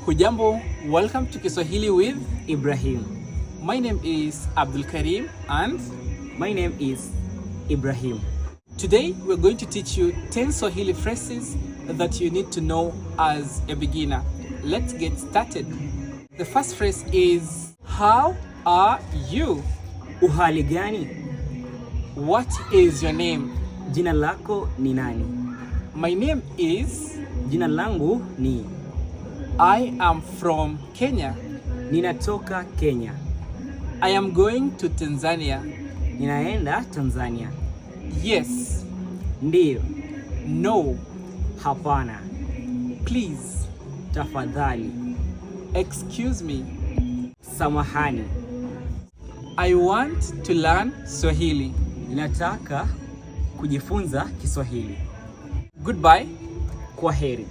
Hujambo, welcome to Kiswahili with Ibrahim. My name is Abdul Karim and My name is Ibrahim. today we're going to teach you 10 Swahili phrases that you need to know as a beginner. Let's get started. The first phrase is how are you? Uhali gani? What is your name? Jina lako ni nani? My name is Jina langu ni. I am from Kenya. Ninatoka Kenya. I am going to Tanzania. Ninaenda Tanzania. Yes. Ndiyo. No. Hapana. Please. Tafadhali. Excuse me. Samahani. I want to learn Swahili. Ninataka kujifunza Kiswahili. Goodbye. Kwaheri.